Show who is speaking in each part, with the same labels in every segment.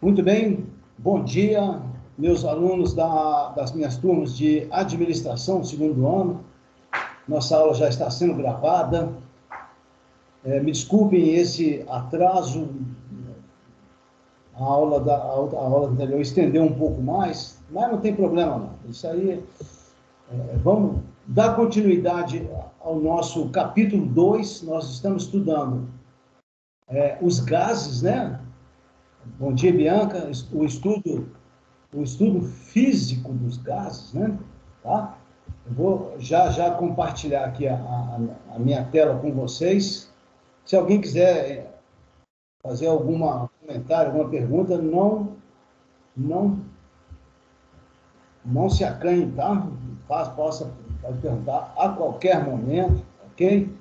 Speaker 1: Muito bem, bom dia, meus alunos das minhas turmas de administração, segundo ano. Nossa aula já está sendo gravada. Me desculpem esse atraso, a aula anterior estendeu um pouco mais, mas não tem problema não. Isso aí, vamos dar continuidade ao nosso capítulo 2. Nós estamos estudando os gases, né? Bom dia, Bianca. O estudo físico dos gases, né? Tá? Eu vou já compartilhar aqui a minha tela com vocês. Se alguém quiser fazer algum comentário, alguma pergunta, não, não se acanhe, tá? Pode perguntar a qualquer momento, ok?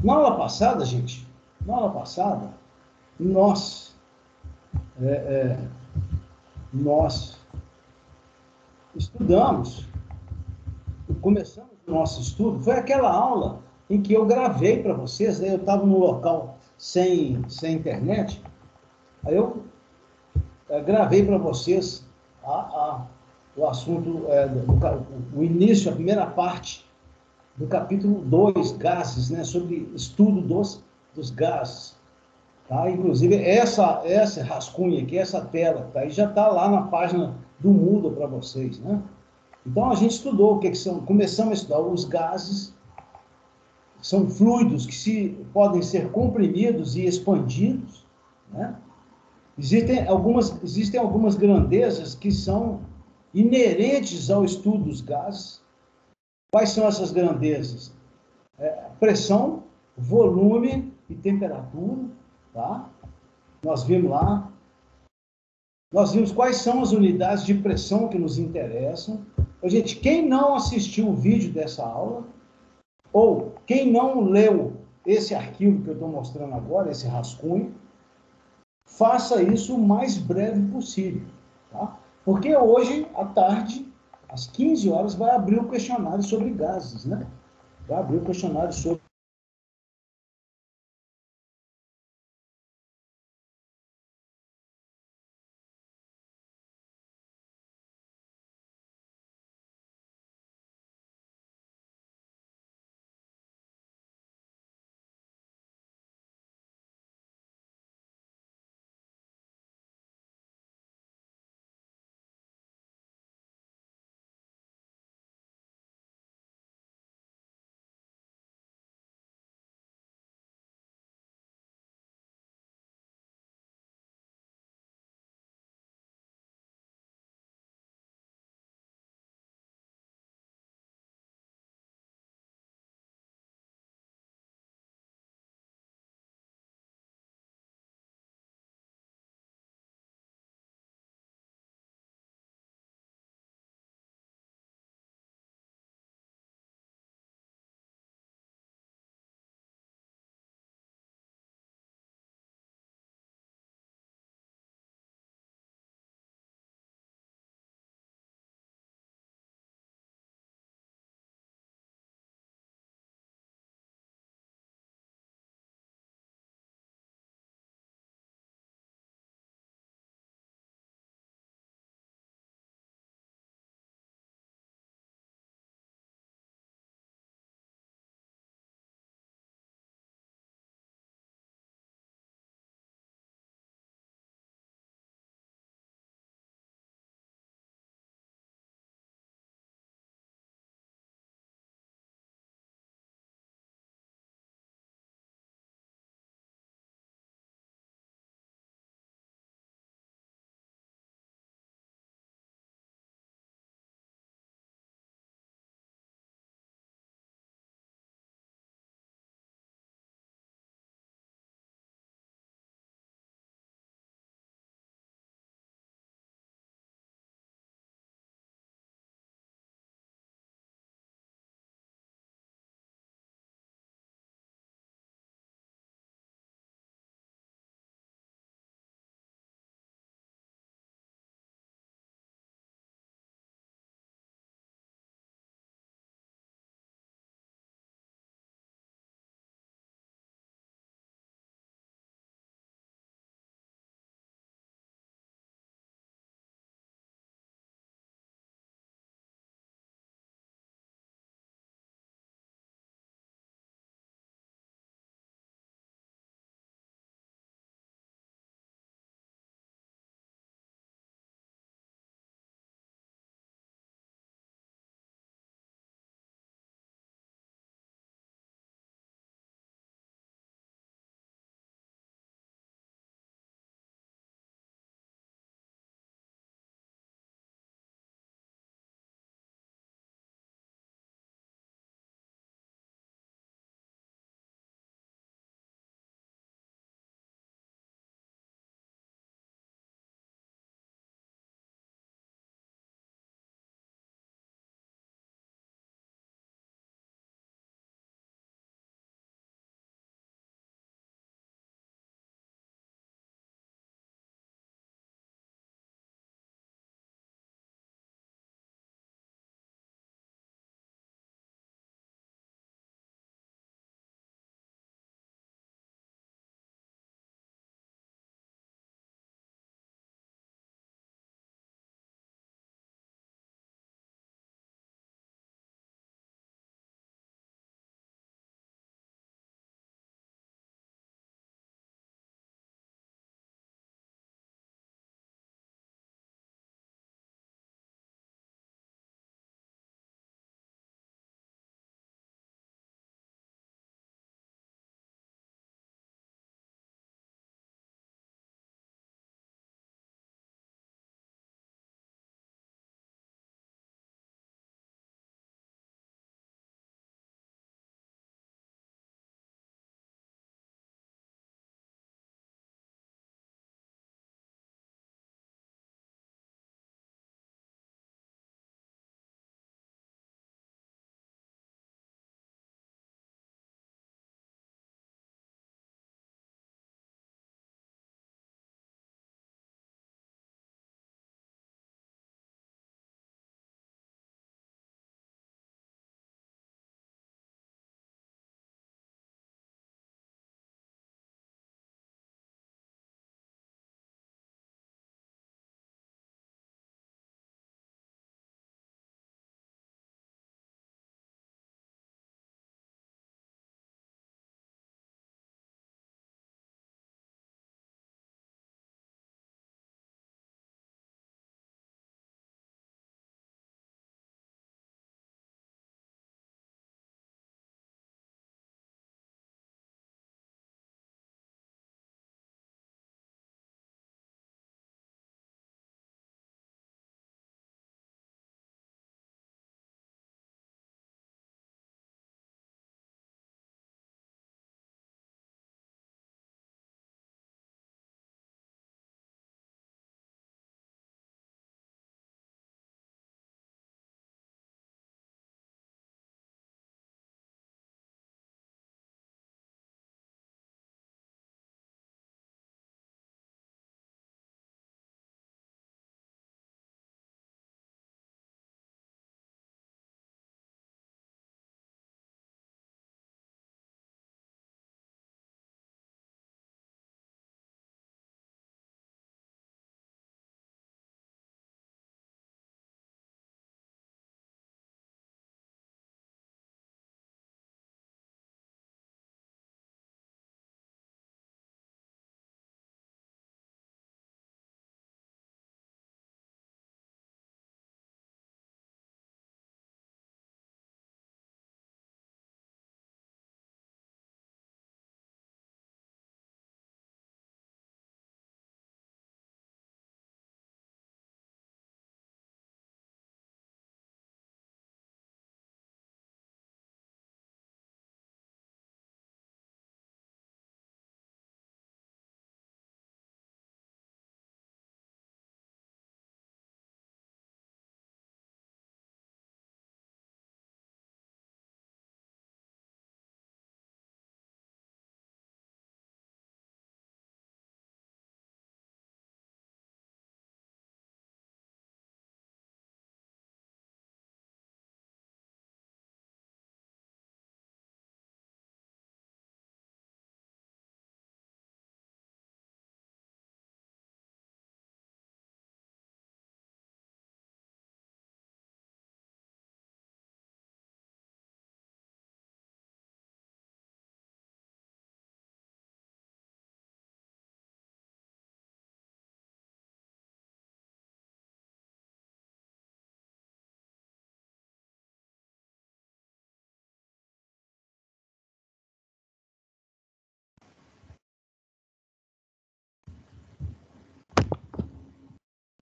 Speaker 1: Na aula passada, gente, nós, nós estudamos, começamos o nosso estudo, foi aquela aula em que eu gravei para vocês, né? Eu estava num local sem internet, aí eu gravei para vocês o assunto, o início, a primeira parte do capítulo 2, gases, né? Sobre estudo dos gases. Tá? Inclusive, essa rascunha aqui, essa tela, tá? Aí já está lá na página do Moodle para vocês, né? Então, a gente estudou o que são, começamos a estudar os gases, são fluidos que podem ser comprimidos e expandidos, né? Existem algumas grandezas que são inerentes ao estudo dos gases. Quais são essas grandezas? Pressão, volume e temperatura, tá? Nós vimos lá. Nós vimos quais são as unidades de pressão que nos interessam. Gente, quem não assistiu o vídeo dessa aula, ou quem não leu esse arquivo que eu estou mostrando agora, esse rascunho, faça isso o mais breve possível, tá? Porque hoje, à tarde, às 15 horas, vai abrir o questionário sobre gases, né? Vai abrir o questionário sobre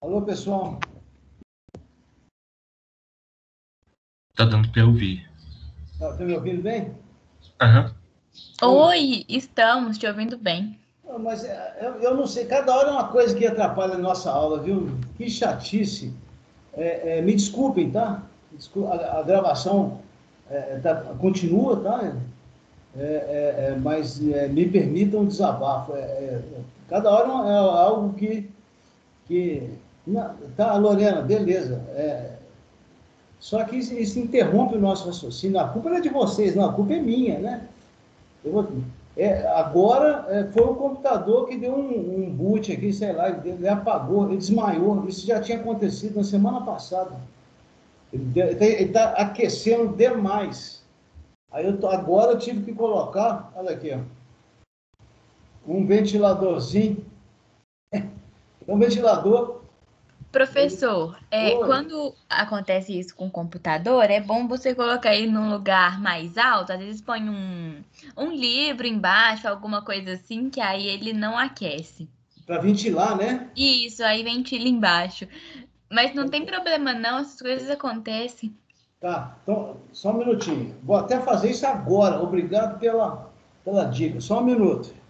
Speaker 1: Alô, pessoal.
Speaker 2: Tá dando pra ouvir.
Speaker 1: Tá me ouvindo bem?
Speaker 2: Aham.
Speaker 1: Oi.
Speaker 3: Oi, estamos te ouvindo bem.
Speaker 1: Mas eu não sei, cada hora é uma coisa que atrapalha a nossa aula, viu? Que chatice. Me desculpem, tá? A gravação continua, tá? Mas me permitam um desabafo. Cada hora é algo que tá, Lorena, beleza. Só que isso interrompe o nosso raciocínio. A culpa não é de vocês, não, a culpa é minha, né? Agora foi o computador que deu um boot aqui, sei lá, ele apagou, ele desmaiou. Isso já tinha acontecido na semana passada. Ele está aquecendo demais. Agora eu tive que colocar, olha aqui, ó, um ventiladorzinho. Um ventilador.
Speaker 3: Professor,
Speaker 1: Oi.
Speaker 3: quando acontece isso com o computador, é bom você colocar ele num lugar mais alto. Às vezes põe um livro embaixo, alguma coisa assim, que aí ele não aquece.
Speaker 1: Para ventilar, né?
Speaker 3: Isso, aí ventila embaixo. Mas não tem problema não, essas coisas acontecem.
Speaker 1: Tá, então, só um minutinho. Vou até fazer isso agora. Obrigado pela dica. Só um minuto.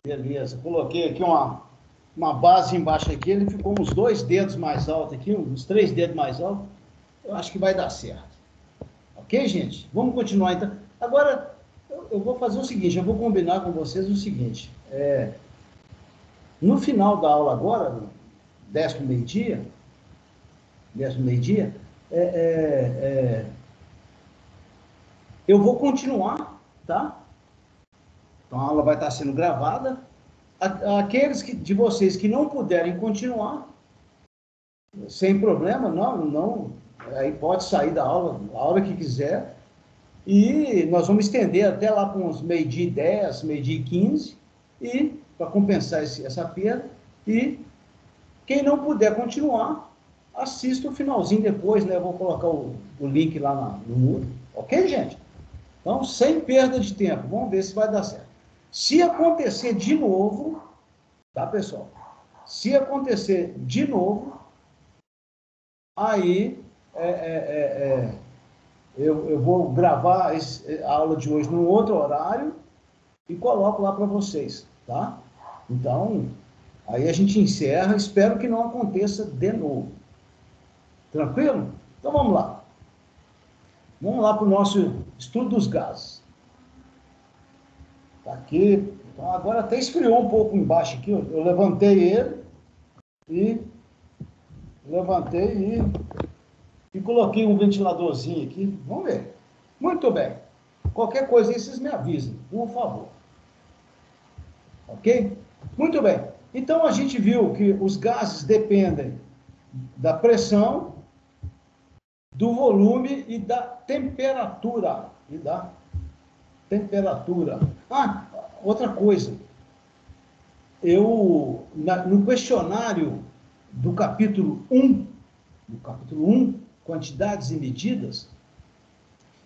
Speaker 1: Beleza, coloquei aqui uma base embaixo aqui, ele ficou uns 2 dedos mais alto aqui, uns 3 dedos mais alto. Eu acho que vai dar certo. Ok, gente? Vamos continuar então. Agora, eu vou fazer o seguinte, eu vou combinar com vocês o seguinte. No final da aula agora, 10 para o meio-dia, 10 para o meio-dia, eu vou continuar, tá? Então a aula vai estar sendo gravada. Aqueles de vocês que não puderem continuar, sem problema, não, aí pode sair da aula a hora que quiser. E nós vamos estender até lá com uns 12h10, 12h15, e para compensar essa perda. E quem não puder continuar, assista o finalzinho depois, né? Eu vou colocar o link lá no muro. Ok, gente? Então, sem perda de tempo, vamos ver se vai dar certo. Se acontecer de novo, tá, pessoal? Se acontecer de novo, aí eu vou gravar a aula de hoje num outro horário e coloco lá para vocês, tá? Então, aí a gente encerra. Espero que não aconteça de novo. Tranquilo? Então vamos lá. Vamos lá para o nosso estudo dos gases. Tá aqui. Então agora até esfriou um pouco embaixo aqui. Eu levantei ele e coloquei um ventiladorzinho aqui. Vamos ver. Muito bem. Qualquer coisa aí vocês me avisem, por favor. Ok? Muito bem. Então a gente viu que os gases dependem da pressão, do volume e da temperatura. Ah, outra coisa. No questionário do capítulo 1, quantidades e medidas,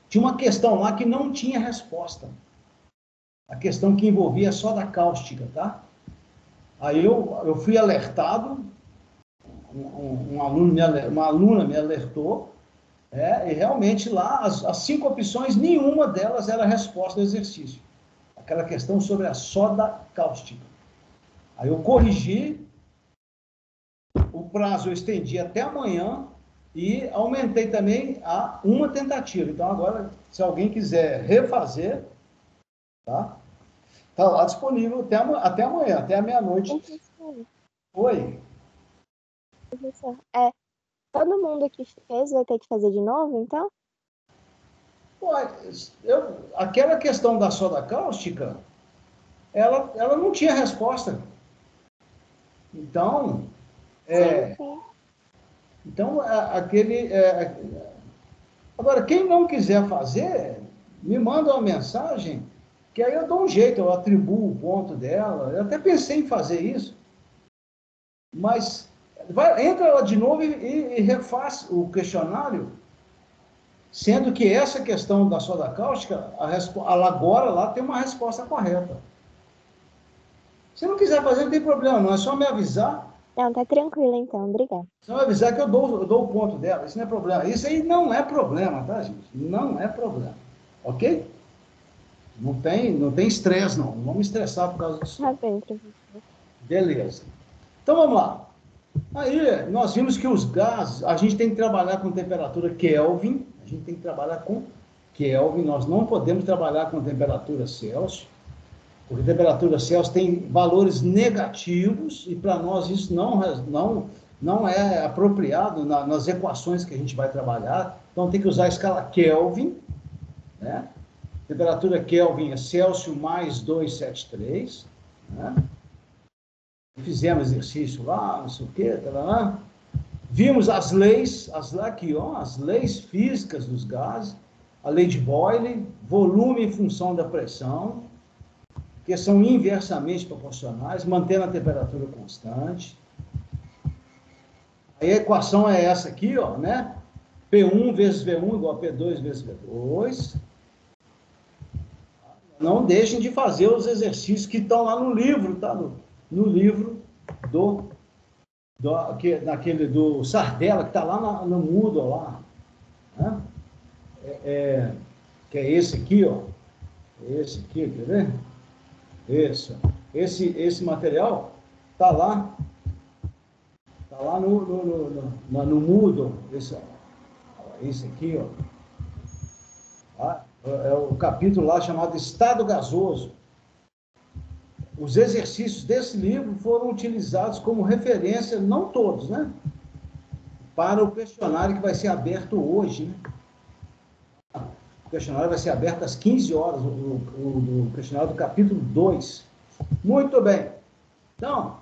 Speaker 1: tinha uma questão lá que não tinha resposta. A questão que envolvia só da cáustica, tá? Aí eu fui alertado, uma aluna me alertou, e realmente lá, as 5 opções, nenhuma delas era a resposta do exercício. Aquela questão sobre a soda cáustica. Aí eu corrigi, o prazo eu estendi até amanhã e aumentei também a uma tentativa. Então agora, se alguém quiser refazer, tá? Tá lá disponível até amanhã, até a meia-noite.
Speaker 4: Professor,
Speaker 1: Oi.
Speaker 4: professor, todo mundo que fez vai ter que fazer de novo, então?
Speaker 1: Pô, aquela questão da soda cáustica, ela não tinha resposta. Então,
Speaker 4: Sim.
Speaker 1: então agora, quem não quiser fazer, me manda uma mensagem, que aí eu dou um jeito, eu atribuo o ponto dela. Eu até pensei em fazer isso, mas entra lá de novo e refaz o questionário, sendo que essa questão da soda cáustica, agora lá tem uma resposta correta. Se não quiser fazer, não tem problema, não. É só me avisar.
Speaker 4: Não, tá tranquilo então, obrigada.
Speaker 1: Só me avisar que eu dou o ponto dela. Isso não é problema. Isso aí não é problema, tá, gente? Não é problema. Ok? Não tem estresse, não. Não vamos estressar por causa disso.
Speaker 4: Tá bem, professor.
Speaker 1: Beleza. Então, vamos lá. Aí, nós vimos que os gases, a gente tem que trabalhar com temperatura Kelvin. A gente tem que trabalhar com Kelvin. Nós não podemos trabalhar com temperatura Celsius. Porque temperatura Celsius tem valores negativos e para nós isso não é apropriado nas equações que a gente vai trabalhar. Então tem que usar a escala Kelvin, né? Temperatura Kelvin é Celsius mais 273, né? Fizemos exercício lá, não sei o quê, lá. Vimos as leis, aqui, ó, as leis físicas dos gases, a lei de Boyle, volume em função da pressão, que são inversamente proporcionais, mantendo a temperatura constante. Aí a equação é essa aqui, ó, né? P1 vezes V1 igual a P2 vezes V2. Não deixem de fazer os exercícios que estão lá no livro, tá? No livro naquele do Sardella, que está lá no Moodle, lá. Né? Que é esse aqui, ó. Esse aqui, quer ver? Esse material está lá no Moodle, esse aqui, ó. Tá? É o capítulo lá chamado Estado Gasoso. Os exercícios desse livro foram utilizados como referência, não todos, né? Para o questionário que vai ser aberto hoje, né? O questionário vai ser aberto às 15 horas, o questionário do capítulo 2. Muito bem. Então,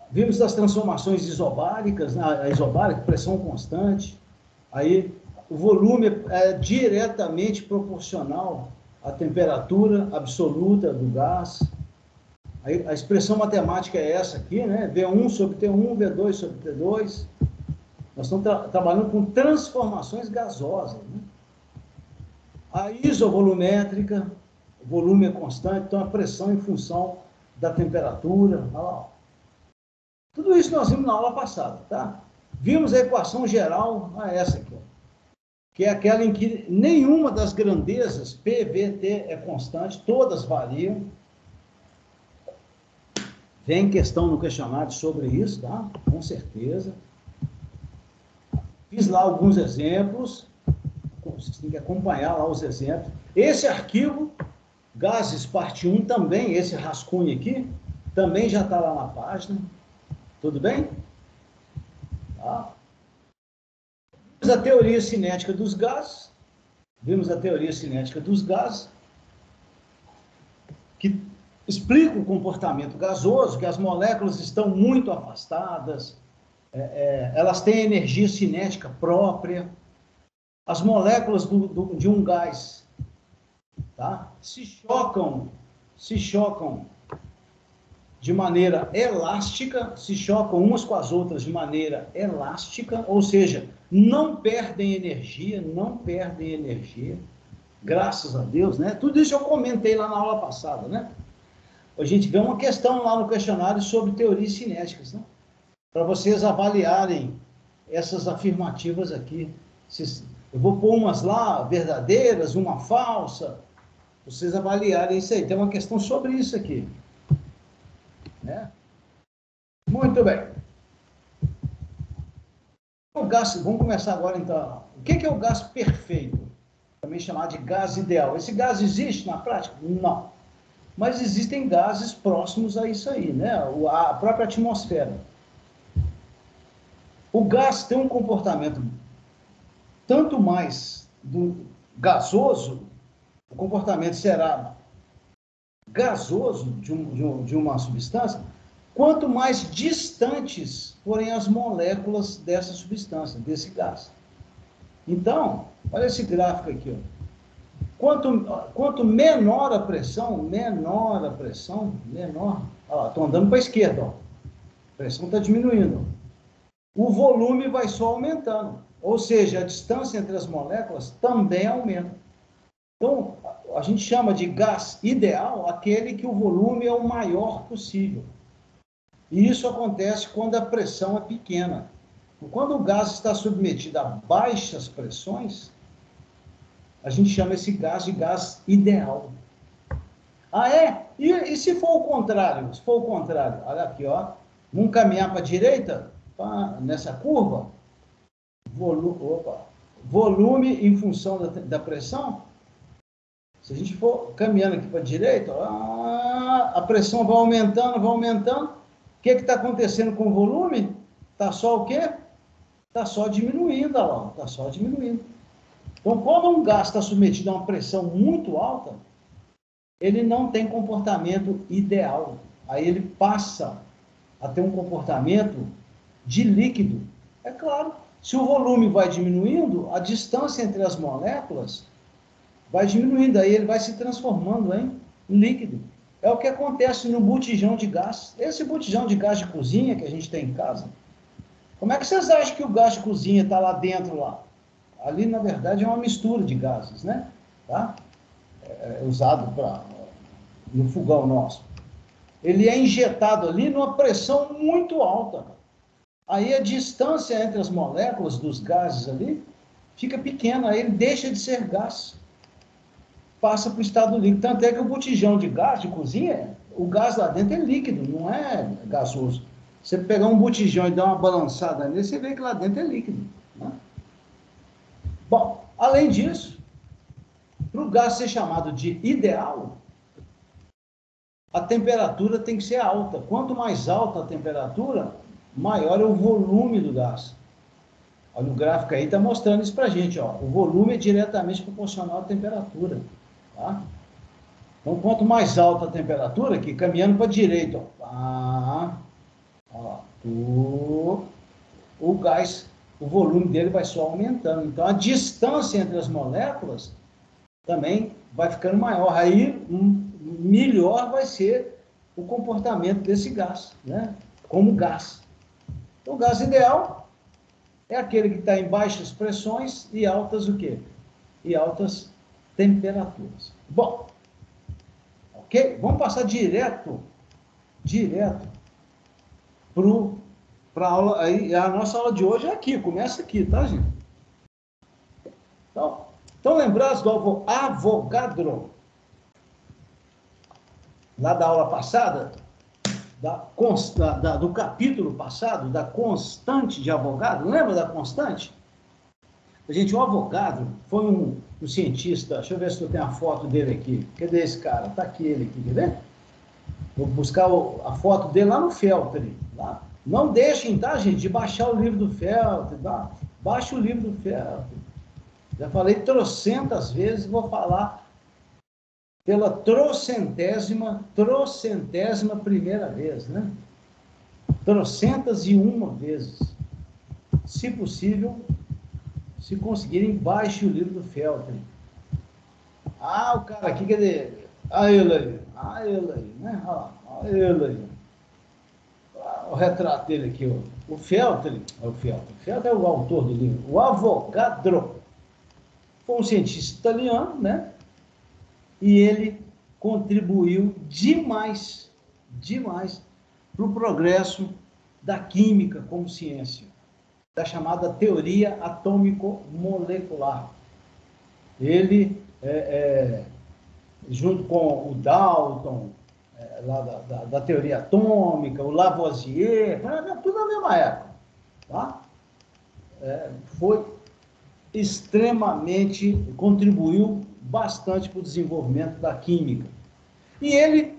Speaker 1: vimos as transformações isobáricas, né? A isobárica, pressão constante. Aí, o volume é diretamente proporcional à temperatura absoluta do gás. Aí, a expressão matemática é essa aqui, né? V1 sobre T1, V2 sobre T2. Nós estamos trabalhando com transformações gasosas, né? A isovolumétrica, o volume é constante, então a pressão em função da temperatura. Olha lá. Tudo isso nós vimos na aula passada, tá? Vimos a equação geral, essa aqui, que é aquela em que nenhuma das grandezas P, V, T é constante, todas variam. Vem questão no questionário sobre isso, tá? Com certeza. Fiz lá alguns exemplos, vocês têm que acompanhar lá os exemplos. Esse arquivo, gases parte 1 também, esse rascunho aqui, também já está lá na página. Tudo bem? Tá. Vimos a teoria cinética dos gases. Que explica o comportamento gasoso, que as moléculas estão muito afastadas, elas têm energia cinética própria. As moléculas de um gás, tá? se chocam de maneira elástica, se chocam umas com as outras de maneira elástica, ou seja, não perdem energia, graças a Deus, né? Tudo isso eu comentei lá na aula passada, né? A gente vê uma questão lá no questionário sobre teorias cinéticas, né? Para vocês avaliarem essas afirmativas aqui. Eu vou pôr umas lá verdadeiras, uma falsa, vocês avaliarem isso aí. Tem uma questão sobre isso aqui, né? Muito bem. O gás, vamos começar agora então. O que é o gás perfeito? Também chamado de gás ideal. Esse gás existe na prática? Não. Mas existem gases próximos a isso aí, né? A própria atmosfera. O gás tem um comportamento tanto mais gasoso, o comportamento será gasoso de uma substância, quanto mais distantes forem as moléculas dessa substância, desse gás. Então, olha esse gráfico aqui, ó. Quanto menor a pressão, menor. Olha lá, estou andando para a esquerda, ó. A pressão está diminuindo. O volume vai só aumentando. Ou seja, a distância entre as moléculas também aumenta. Então, a gente chama de gás ideal aquele que o volume é o maior possível. E isso acontece quando a pressão é pequena. Quando o gás está submetido a baixas pressões, a gente chama esse gás de gás ideal. Ah, é? E se for o contrário? Se for o contrário, olha aqui, ó. Vamos caminhar para a direita, nessa curva. Volume em função da pressão. Se a gente for caminhando aqui para a direita, a pressão vai aumentando. O que está acontecendo com o volume? Está só o quê? Está só diminuindo, olha lá. Está só diminuindo. Então, quando um gás está submetido a uma pressão muito alta, ele não tem comportamento ideal. Aí ele passa a ter um comportamento de líquido. É claro, se o volume vai diminuindo, a distância entre as moléculas vai diminuindo, aí ele vai se transformando em líquido. É o que acontece no botijão de gás. Esse botijão de gás de cozinha que a gente tem em casa, como é que vocês acham que o gás de cozinha está lá dentro, lá? Ali, na verdade, é uma mistura de gases, né? Tá? É usado no fogão nosso. Ele é injetado ali numa pressão muito alta. Aí a distância entre as moléculas dos gases ali fica pequena, aí ele deixa de ser gás. Passa para o estado líquido. Tanto é que o botijão de gás de cozinha, o gás lá dentro é líquido, não é gasoso. Você pegar um botijão e dar uma balançada nele, você vê que lá dentro é líquido, né? Bom, além disso, para o gás ser chamado de ideal, a temperatura tem que ser alta. Quanto mais alta a temperatura, maior é o volume do gás. Olha, o gráfico aí está mostrando isso para a gente, ó. O volume é diretamente proporcional à temperatura. Tá? Então, quanto mais alta a temperatura, aqui caminhando para a direita, o gás, o volume dele vai só aumentando. Então, a distância entre as moléculas também vai ficando maior. Aí, melhor vai ser o comportamento desse gás, né? Como gás. Então, o gás ideal é aquele que está em baixas pressões e altas o quê? E altas temperaturas. Bom, ok? Vamos passar direto para a aula. Aí, a nossa aula de hoje é aqui, começa aqui, tá, gente? Então lembrados do Avogadro, lá da aula passada, do capítulo passado, da constante de Avogadro, lembra da constante? Gente, o Avogadro foi um cientista, deixa eu ver se eu tenho a foto dele aqui. Cadê esse cara? Está aqui ele aqui, quer ver? Vou buscar a foto dele lá no Feltri. Lá. Não deixem, tá, gente, de baixar o livro do Feltri. Tá? Baixa o livro do Feltri. Já falei trocentas vezes, vou falar pela trocentésima primeira vez, né? Trocentas e uma vezes. Se possível, se conseguirem, baixe o livro do Feltri. O cara aqui, quer dizer, ele aí, né? Ele aí. O retrato dele aqui, o Feltri é o autor do livro, o Avogadro. Foi um cientista italiano, né? E ele contribuiu demais para o progresso da química como ciência, da chamada teoria atômico-molecular. Ele, junto com o Dalton, lá da teoria atômica, o Lavoisier, tudo na mesma época, tá? Foi extremamente, contribuiu bastante para o desenvolvimento da química. E ele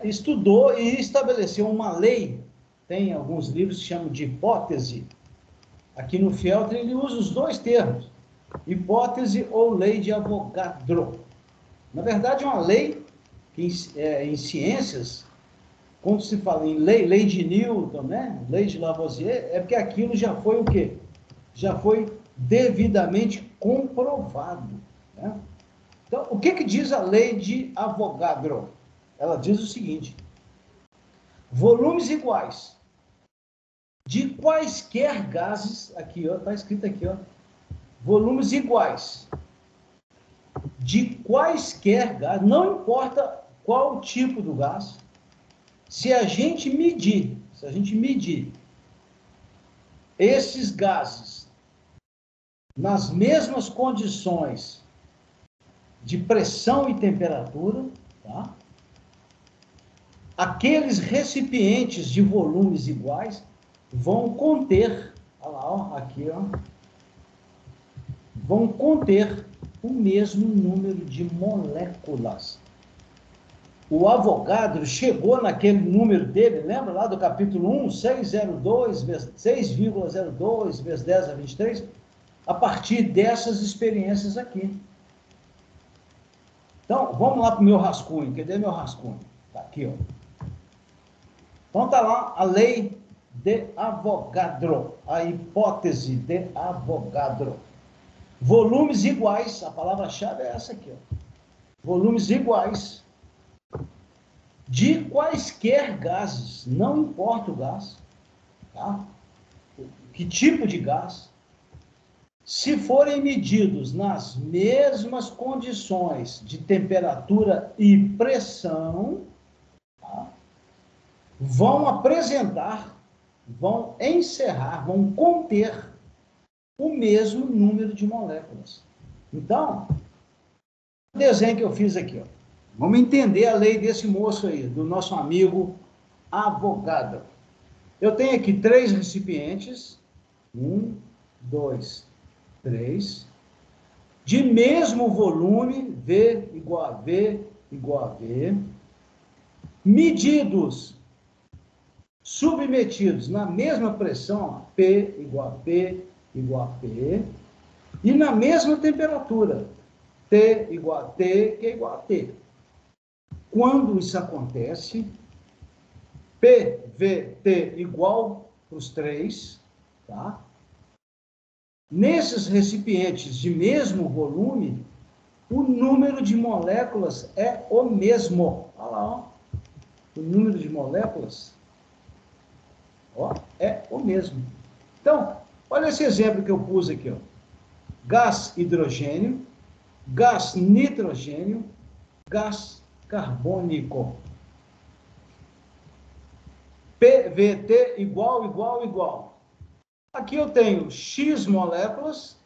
Speaker 1: estudou e estabeleceu uma lei, tem alguns livros que chamam de hipótese. Aqui no Feltri ele usa os dois termos, hipótese ou lei de Avogadro. Na verdade, é uma lei que em ciências, quando se fala em lei de Newton, né? Lei de Lavoisier, é porque aquilo já foi o quê? Já foi devidamente comprovado, né? Então, o que diz a lei de Avogadro? Ela diz o seguinte: volumes iguais de quaisquer gases, aqui, ó, está escrito aqui, ó, volumes iguais de quaisquer gases, não importa qual tipo do gás, se a gente medir esses gases nas mesmas condições de pressão e temperatura, tá? Aqueles recipientes de volumes iguais vão conter, olha lá, ó, aqui, ó, vão conter o mesmo número de moléculas. O Avogadro chegou naquele número dele, lembra lá do capítulo 1, 6,02 vezes 10 a 23, a partir dessas experiências aqui. Então, vamos lá para o meu rascunho. Cadê meu rascunho? Está aqui, ó. Então, está lá a lei de Avogadro, a hipótese de Avogadro. Volumes iguais, a palavra-chave é essa aqui, ó. Volumes iguais de quaisquer gases, não importa o gás, tá? Que tipo de gás, se forem medidos nas mesmas condições de temperatura e pressão, tá? Vão apresentar, vão encerrar, vão conter o mesmo número de moléculas. Então, o desenho que eu fiz aqui, ó, vamos entender a lei desse moço aí, do nosso amigo Avogadro. Eu tenho aqui 3 recipientes, 1, 2, 3, de mesmo volume, V igual a V igual a V, medidos, submetidos na mesma pressão, P igual a P igual a P, e na mesma temperatura, T igual a T, que é igual a T. Quando isso acontece, PVT igual para os 3, tá? Nesses recipientes de mesmo volume, o número de moléculas é o mesmo. Olha lá, ó. O número de moléculas, ó, é o mesmo. Então, olha esse exemplo que eu pus aqui, ó. Gás hidrogênio, gás nitrogênio, gás carbônico. PVT igual. Aqui eu tenho X moléculas,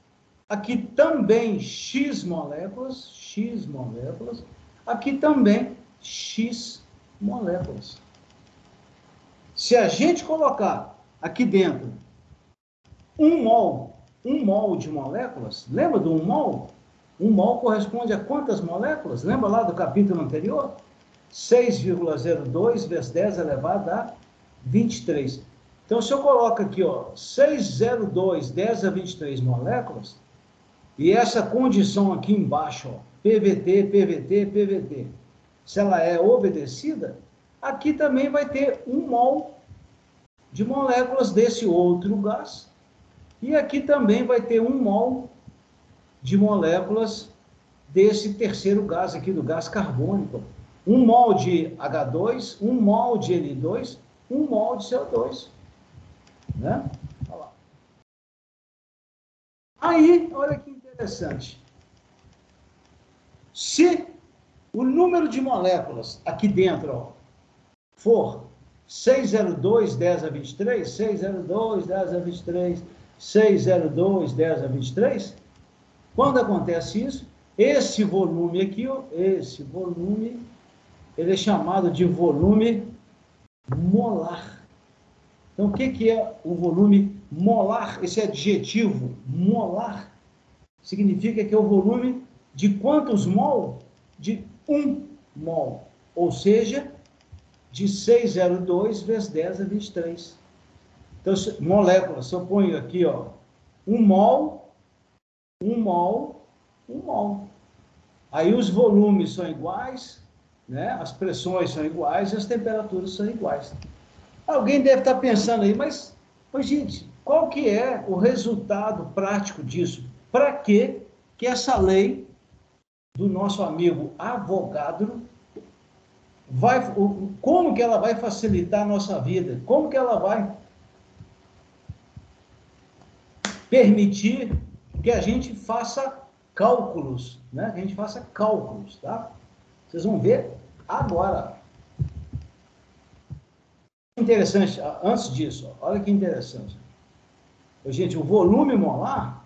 Speaker 1: aqui também X moléculas, aqui também X moléculas. Se a gente colocar aqui dentro 1 mol de moléculas, lembra do 1 mol? 1 mol corresponde a quantas moléculas? Lembra lá do capítulo anterior? 6,02 vezes 10 elevado a 23. Então, se eu coloco aqui, ó, 6,02, 10 a 23 moléculas, e essa condição aqui embaixo, ó, PVT, se ela é obedecida, aqui também vai ter 1 mol de moléculas desse outro gás, e aqui também vai ter 1 mol de moléculas desse terceiro gás aqui, do gás carbônico. 1 mol de H2, 1 mol de N2, 1 mol de CO2. Né? Olha lá. Aí, olha que interessante. Se o número de moléculas aqui dentro, ó, for 6,02, 10 a 23, 6,02, 10 a 23, 6,02, 10 a 23, quando acontece isso, esse volume aqui, ó, esse volume, ele é chamado de volume molar. Então, o que é o volume molar? Esse adjetivo, molar, significa que é o volume de quantos mol? De 1 mol. Ou seja, de 6,02 vezes 10 a 23. Então, moléculas, se eu ponho aqui, ó, 1 mol, 1 mol, 1 mol. Aí os volumes são iguais, né? As pressões são iguais e as temperaturas são iguais. Alguém deve estar pensando aí, mas gente, qual que é o resultado prático disso? Para que essa lei do nosso amigo Avogadro como que ela vai facilitar a nossa vida? Como que ela vai permitir que a gente faça cálculos, né? Que a gente faça cálculos, tá? Vocês vão ver agora. Interessante, antes disso, olha que interessante. Gente, o volume molar,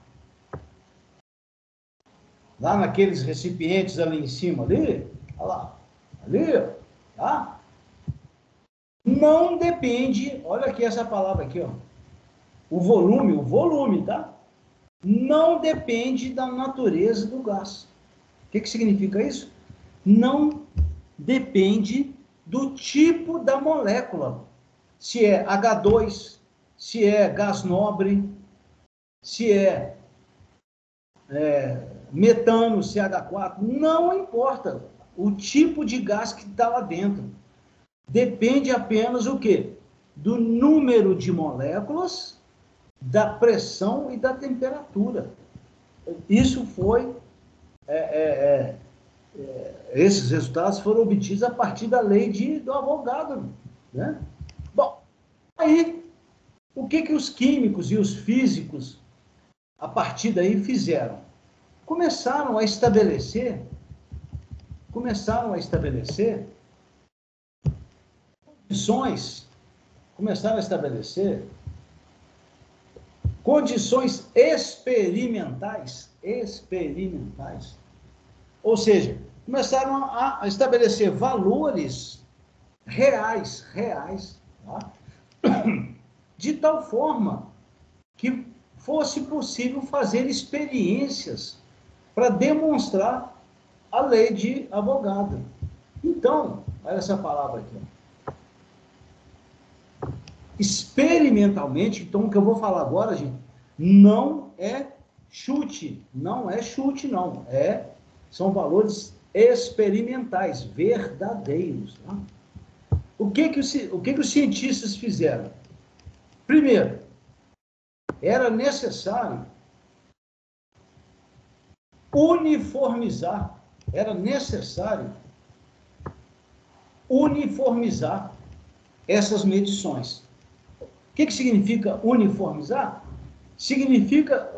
Speaker 1: lá naqueles recipientes ali em cima, ali, olha lá, ali, tá? Não depende, olha aqui essa palavra aqui, ó. O volume, tá? Não depende da natureza do gás. O que significa isso? Não depende do tipo da molécula. Se é H2, se é gás nobre, se é metano, CH4, não importa o tipo de gás que está lá dentro. Depende apenas o quê? Do número de moléculas, da pressão e da temperatura. Isso foi... esses resultados foram obtidos a partir da lei do Avogadro, né? Bom, aí, o que os químicos e os físicos, a partir daí, fizeram? Começaram a estabelecer condições experimentais, ou seja, começaram a estabelecer valores reais, tá? De tal forma que fosse possível fazer experiências para demonstrar a lei de Avogadro. Então, olha essa palavra aqui, ó. Experimentalmente, então o que eu vou falar agora, gente, não é chute, não. São valores experimentais, verdadeiros. Tá? O que os cientistas fizeram? Primeiro, era necessário uniformizar essas medições. O que significa uniformizar? Significa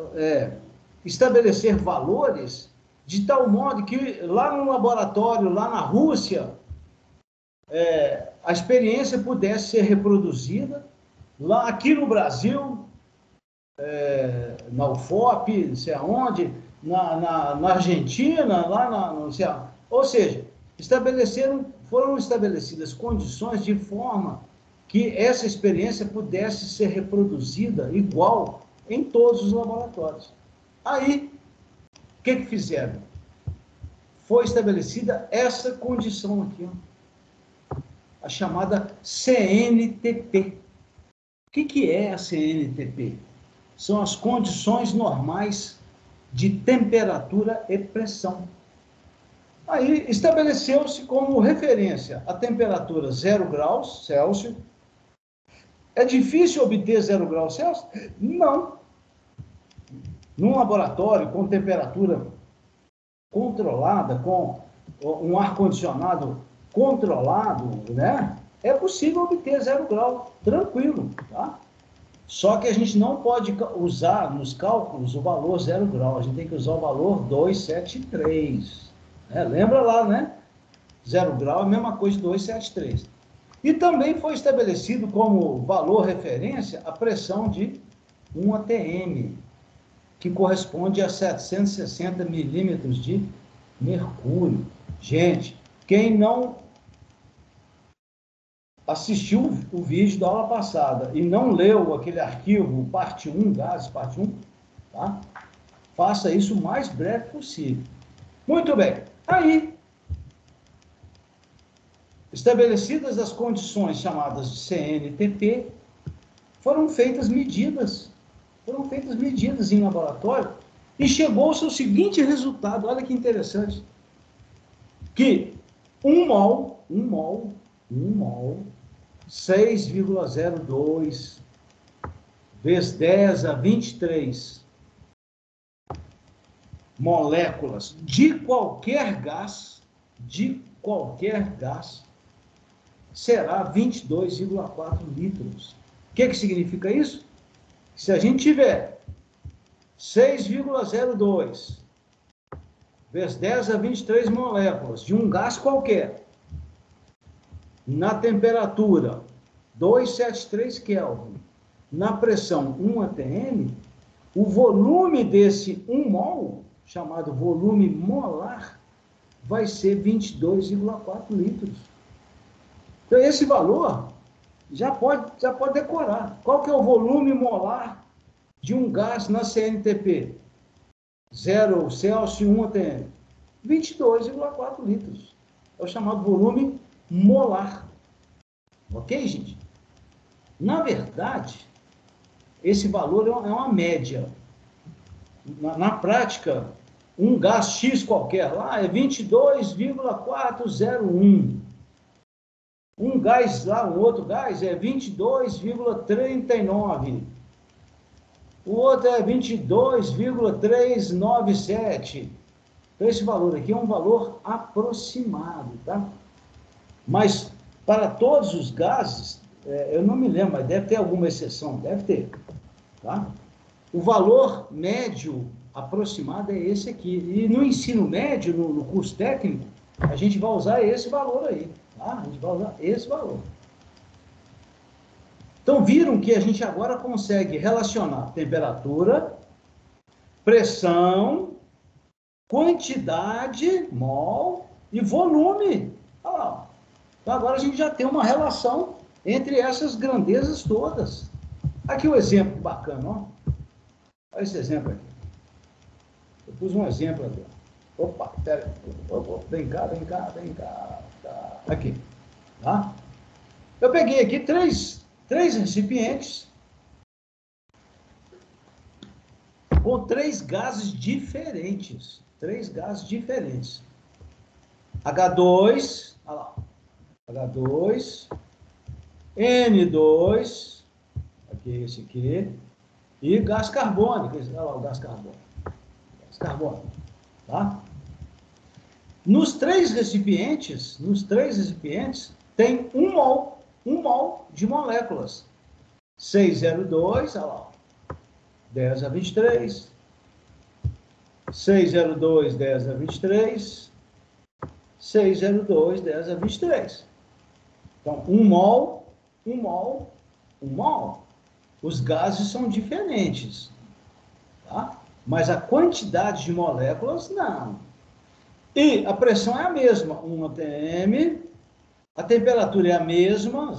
Speaker 1: estabelecer valores de tal modo que lá no laboratório, lá na Rússia, a experiência pudesse ser reproduzida, lá aqui no Brasil, na UFOP, não sei aonde, na Argentina, lá não sei aonde. Ou seja, foram estabelecidas condições de forma que essa experiência pudesse ser reproduzida igual em todos os laboratórios. Aí, o que fizeram? Foi estabelecida essa condição aqui, ó, a chamada CNTP. O que é a CNTP? São as condições normais de temperatura e pressão. Aí estabeleceu-se como referência a temperatura 0 graus Celsius. É difícil obter 0 graus Celsius? Não. Num laboratório com temperatura controlada, com um ar-condicionado controlado, né? É possível obter 0 grau, tranquilo, tá? Só que a gente não pode usar nos cálculos o valor 0 grau, a gente tem que usar o valor 273. Lembra lá, né? 0 grau é a mesma coisa de 273. E também foi estabelecido como valor referência a pressão de 1 atm, que corresponde a 760 milímetros de mercúrio. Gente, quem não assistiu o vídeo da aula passada e não leu aquele arquivo, parte 1, gases, parte 1, tá? Faça isso o mais breve possível. Muito bem. Aí, estabelecidas as condições chamadas de CNTP, foram feitas medidas em laboratório e chegou-se ao seguinte resultado, olha que interessante, que 1 mol, 6,02 vezes 10 a 23 moléculas de qualquer gás, será 22,4 litros. O que significa isso? Se a gente tiver 6,02 vezes 10 a 23 moléculas de um gás qualquer, na temperatura 273 Kelvin, na pressão 1 atm, o volume desse 1 mol, chamado volume molar, vai ser 22,4 litros. Então, esse valor já pode decorar. Qual que é o volume molar de um gás na CNTP? 0 Celsius, 1 atm. 22,4 litros. É o chamado volume molar. Ok, gente? Na verdade, esse valor é uma média. Na prática, um gás X qualquer lá é 22,401. Um gás lá, um outro gás é 22,39. O outro é 22,397. Então, esse valor aqui é um valor aproximado, tá? Mas, para todos os gases, eu não me lembro, mas deve ter alguma exceção, deve ter, tá? O valor médio aproximado é esse aqui. E no ensino médio, no curso técnico, a gente vai usar esse valor aí, tá? A gente vai usar esse valor. Então, viram que a gente agora consegue relacionar temperatura, pressão, quantidade, mol, e volume. Olha lá. Então, agora a gente já tem uma relação entre essas grandezas todas. Aqui o exemplo bacana, ó. Olha esse exemplo aqui. Eu pus um exemplo aqui. Opa, pera aí. Vem cá. Tá. Aqui. Tá? Eu peguei aqui três recipientes com 3 gases diferentes. 3 gases diferentes. H2, olha lá. H2, N2, aqui esse aqui, e gás carbônico. Olha lá o gás carbônico. Gás carbônico, tá? Nos três recipientes tem 1 mol de moléculas. 602, olha lá, 10 a 23, 602, 10 a 23, 602, 10 a 23. Então, 1 mol. Os gases são diferentes, tá? Mas a quantidade de moléculas, não. E a pressão é a mesma, 1 atm, a temperatura é a mesma,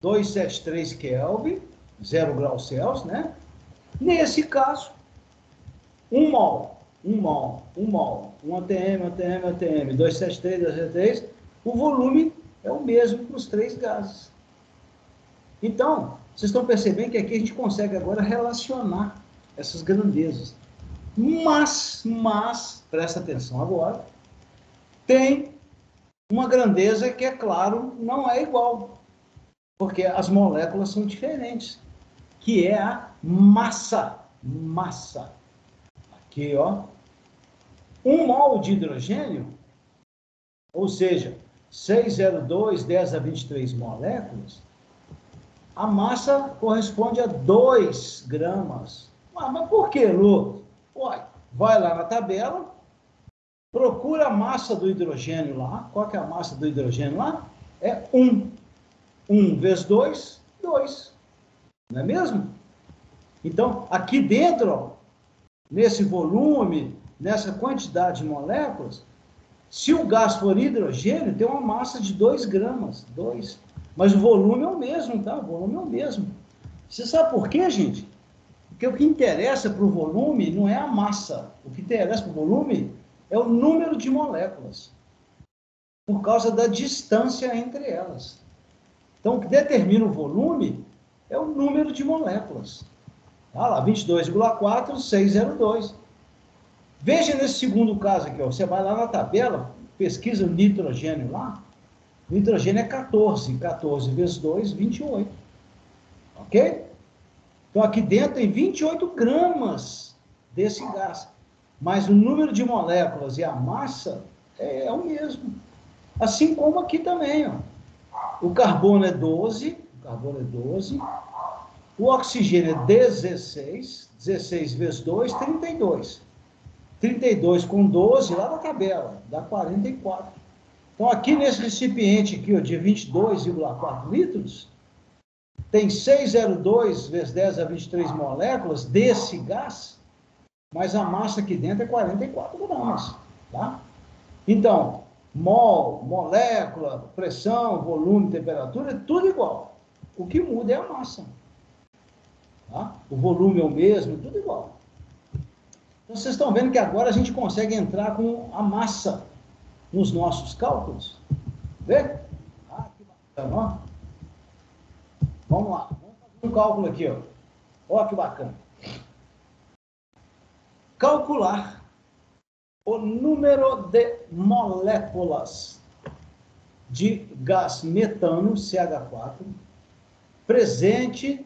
Speaker 1: 273 Kelvin, 0 graus Celsius, né? Nesse caso, 1 mol, 1 atm, 273, o volume é o mesmo para os 3 gases. Então, vocês estão percebendo que aqui a gente consegue agora relacionar essas grandezas. Mas, presta atenção agora, tem uma grandeza que, é claro, não é igual, porque as moléculas são diferentes, que é a massa. Aqui, ó, 1 mol de hidrogênio, ou seja, 602, 10 a 23 moléculas, a massa corresponde a 2 gramas. Mas por que, Lu? Vai lá na tabela, procura a massa do hidrogênio lá. Qual que é a massa do hidrogênio lá? É 1. 1 vezes 2, 2. Não é mesmo? Então, aqui dentro, ó, nesse volume, nessa quantidade de moléculas, se o gás for hidrogênio, tem uma massa de 2 gramas. 2. Mas o volume é o mesmo, tá? O volume é o mesmo. Você sabe por quê, gente? Porque o que interessa para o volume não é a massa. O que interessa para o volume é o número de moléculas, por causa da distância entre elas. Então, o que determina o volume é o número de moléculas. Tá lá, 22,4, 602. Veja nesse segundo caso aqui, ó, você vai lá na tabela, pesquisa o nitrogênio lá, nitrogênio é 14. 14 vezes 2, 28. Ok? Então, aqui dentro tem 28 gramas desse gás. Mas o número de moléculas e a massa é o mesmo. Assim como aqui também, ó. O carbono é 12. O oxigênio é 16. 16 vezes 2, 32. 32 com 12 lá na tabela, dá 44. Então, aqui nesse recipiente aqui, ó, de 22,4 litros, tem 602 vezes 10 a 23 moléculas desse gás, mas a massa aqui dentro é 44 gramas, tá? Então, mol, molécula, pressão, volume, temperatura, é tudo igual. O que muda é a massa. Tá? O volume é o mesmo, tudo igual. Então, vocês estão vendo que agora a gente consegue entrar com a massa nos nossos cálculos. Vê? Que bacana, ó. Vamos lá. Vamos fazer um cálculo aqui, ó. Ó, que bacana. Calcular o número de moléculas de gás metano, CH4, presente.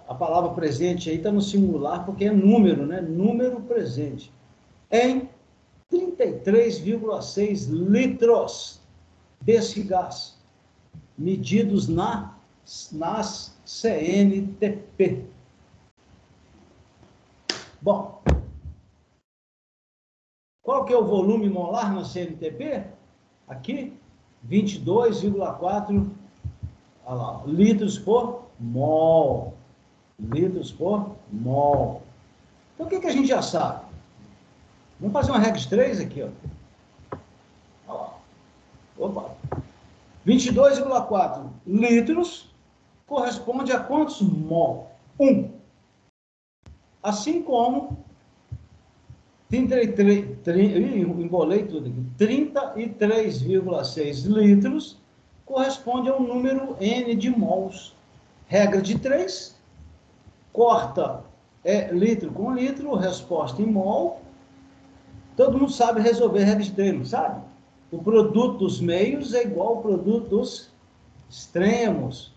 Speaker 1: A palavra presente aí está no singular porque é número, né? Número presente. Em 33,6 litros desse gás, medidos nas CNTP. Bom, qual que é o volume molar na CNTP? Aqui, 22,4 litros por mol. Litros por mol. Então, o que a gente já sabe? Vamos fazer uma regra de 3 aqui, ó. Olha lá. Opa. 22,4 litros corresponde a quantos mol? 1. Assim como 33,6 litros corresponde a um número N de mols. Regra de 3. Corta litro com litro, resposta em mol. Todo mundo sabe resolver regra de 3, não sabe? O produto dos meios é igual ao produto dos extremos.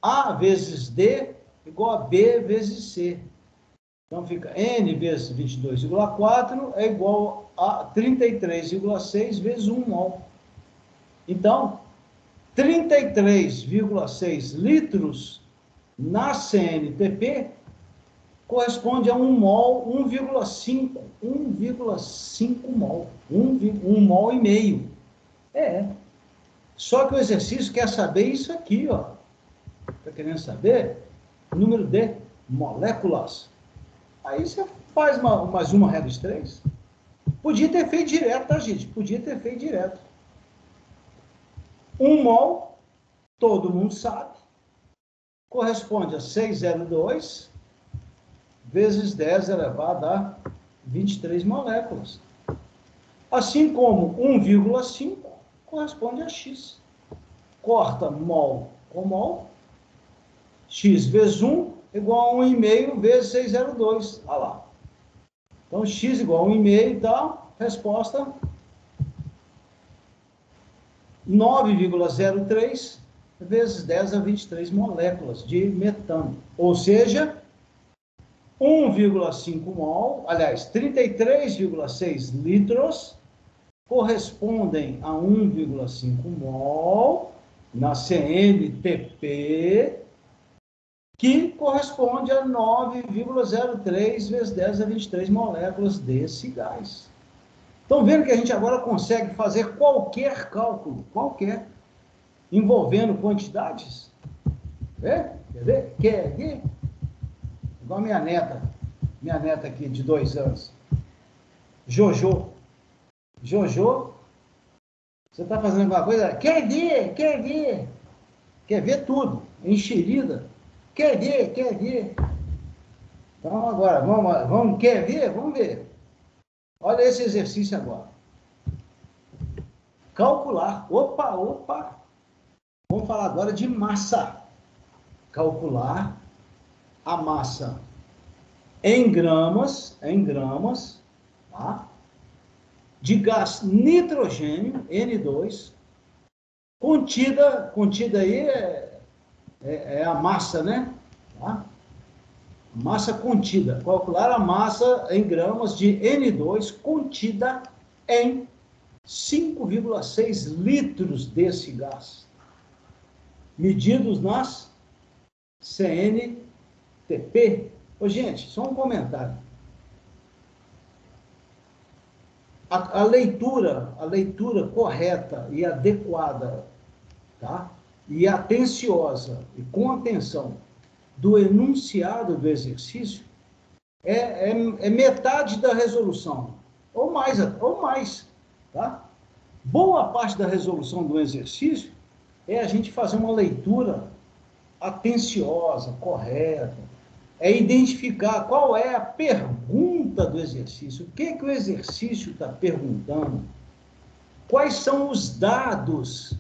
Speaker 1: A vezes D igual a B vezes C. Então fica N vezes 22,4 é igual a 33,6 vezes 1 mol. Então, 33,6 litros na CNTP corresponde a 1 mol, 1,5 mol, 1 mol e meio. Só que o exercício quer saber isso aqui, ó. Está querendo saber? O número de moléculas. Aí você faz mais uma regra de 3. Podia ter feito direto, tá, gente? Podia ter feito direto. 1 mol, todo mundo sabe, corresponde a 602 vezes 10 elevado a 23 moléculas. Assim como 1,5 corresponde a X. Corta mol com mol. X vezes 1 igual a 1,5 vezes 602. Olha lá. Então, X igual a 1,5 e tal. Resposta 9,03 vezes 10 a 23 moléculas de metano. Ou seja, 1,5 mol, aliás, 33,6 litros correspondem a 1,5 mol na CNTP, que corresponde a 9,03 vezes 10 a 23 moléculas desse gás. Estão vendo que a gente agora consegue fazer qualquer cálculo, envolvendo quantidades? Quer ver? Quer ver? Igual minha neta aqui de 2 anos. Jojo, você está fazendo alguma coisa? Quer ver? Quer ver tudo, enxerida. Quer ver? Então agora, vamos, quer ver? Vamos ver. Olha esse exercício agora. Calcular. Opa. Vamos falar agora de massa. Calcular a massa em gramas, tá? de gás nitrogênio, N2, contida aí é a massa, né? Tá? Massa contida. Calcular a massa em gramas de N2 contida em 5,6 litros desse gás, medidos nas CNTP. Ô, gente, só um comentário. A leitura correta e adequada, tá? E atenciosa, e com atenção, do enunciado do exercício é metade da resolução, ou mais, tá? Boa parte da resolução do exercício é a gente fazer uma leitura atenciosa, correta, é identificar qual é a pergunta do exercício, o que o exercício está perguntando, quais são os dados,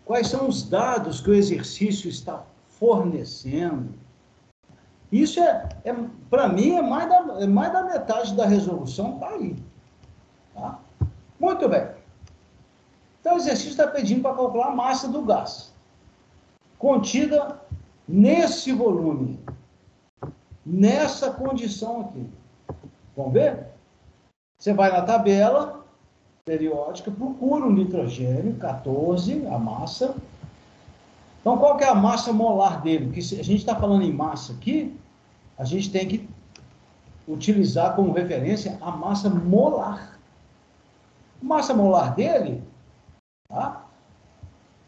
Speaker 1: quais são os dados que o exercício está fornecendo. Isso para mim, é mais da metade da resolução, está aí. Tá? Muito bem. Então, o exercício está pedindo para calcular a massa do gás contida nesse volume, nessa condição aqui. Vamos ver? Você vai na tabela periódica, procura o nitrogênio, 14, a massa. Então, qual que é a massa molar dele? Porque se a gente está falando em massa aqui, a gente tem que utilizar como referência a massa molar. A massa molar dele, tá?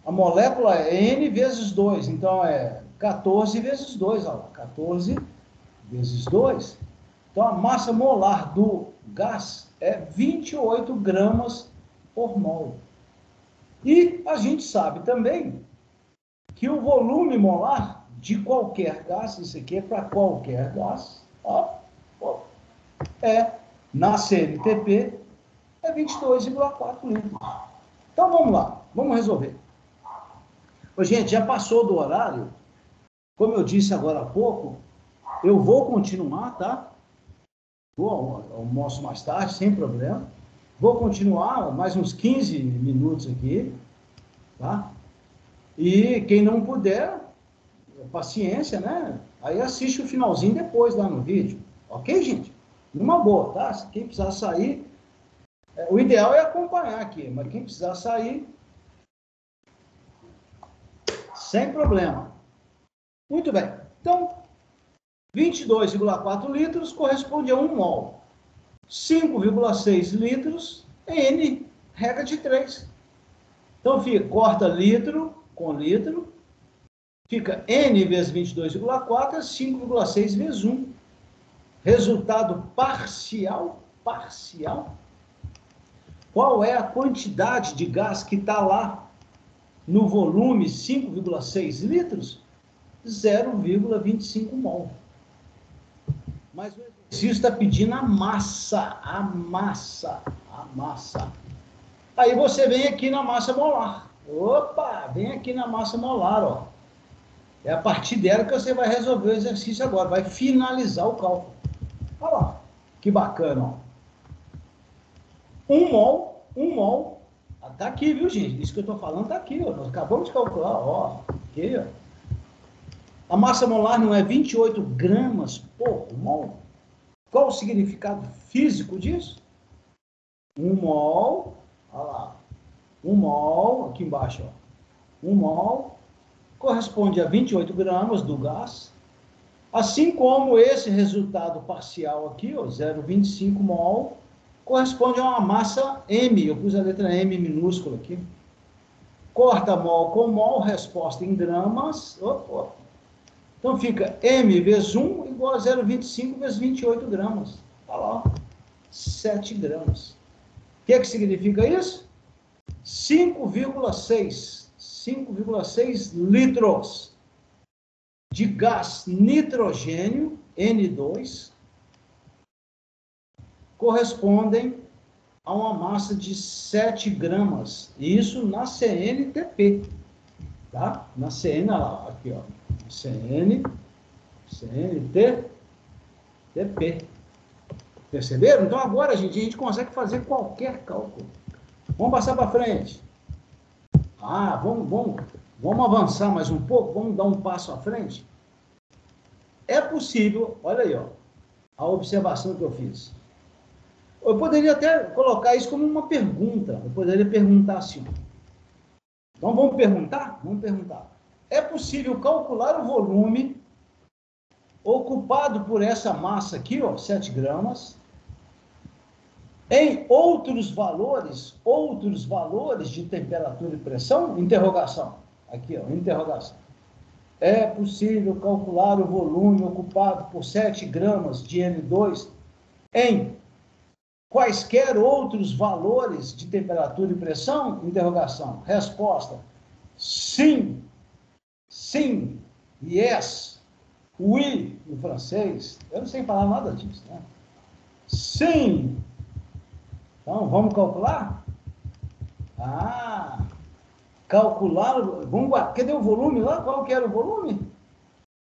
Speaker 1: A molécula é N vezes 2, então é 14 vezes 2, olha lá, 14 vezes 2. Então, a massa molar do gás é 28 gramas por mol. E a gente sabe também que o volume molar de qualquer gás, isso aqui é para qualquer gás, na CNTP, é 22,4 litros. Então, vamos lá, vamos resolver. Ô, gente, já passou do horário. Como eu disse agora há pouco, eu vou continuar, tá? Almoço mais tarde, sem problema. Vou continuar mais uns 15 minutos aqui, tá? E quem não puder, paciência, né? Aí assiste o finalzinho depois lá no vídeo. Ok, gente? Numa boa, tá? Quem precisar sair, o ideal é acompanhar aqui, mas quem precisar sair, sem problema. Muito bem. Então, 22,4 litros corresponde a 1 mol. 5,6 litros é N, regra de 3. Então, corta litro com litro, fica N vezes 22,4 é 5,6 vezes 1. Resultado parcial. Qual é a quantidade de gás que está lá no volume 5,6 litros? 0,25 mol. Mas o exercício está pedindo a massa. Aí você vem aqui na massa molar. Opa, vem aqui na massa molar, ó. É a partir dela que você vai resolver o exercício agora, vai finalizar o cálculo. Olha lá, que bacana, ó. 1 mol, tá aqui, viu, gente? Isso que eu tô falando tá aqui, ó. Nós acabamos de calcular, ó. Aqui, ó. A massa molar não é 28 gramas por mol? Qual o significado físico disso? 1 mol, olha lá. 1 mol, aqui embaixo, ó. 1 mol corresponde a 28 gramas do gás, assim como esse resultado parcial aqui, ó, 0,25 mol, corresponde a uma massa M. Eu pus a letra M minúscula aqui. Corta mol com mol, resposta em gramas. Então, fica M vezes 1 igual a 0,25 vezes 28 gramas. Olha lá, 7 gramas. O que significa isso? 5,6 litros de gás nitrogênio, N2, correspondem a uma massa de 7 gramas. Isso na CNTP. Tá? Na CN, olha lá, aqui, ó. CNTP. Perceberam? Então agora, gente, a gente consegue fazer qualquer cálculo. Vamos passar para frente. Vamos avançar mais um pouco, vamos dar um passo à frente. É possível, olha aí, ó, a observação que eu fiz. Eu poderia até colocar isso como uma pergunta. Eu poderia perguntar assim. Então vamos perguntar? Vamos perguntar. É possível calcular o volume ocupado por essa massa aqui, ó, 7 gramas, em outros valores de temperatura e pressão? Interrogação. Aqui, ó, interrogação. É possível calcular o volume ocupado por 7 gramas de N2 em quaisquer outros valores de temperatura e pressão? Interrogação. Resposta. Sim. Sim. Yes. Oui, em francês. Eu não sei falar nada disso, né? Sim. Então, vamos calcular? Calcular... Cadê o volume lá? Qual que era o volume?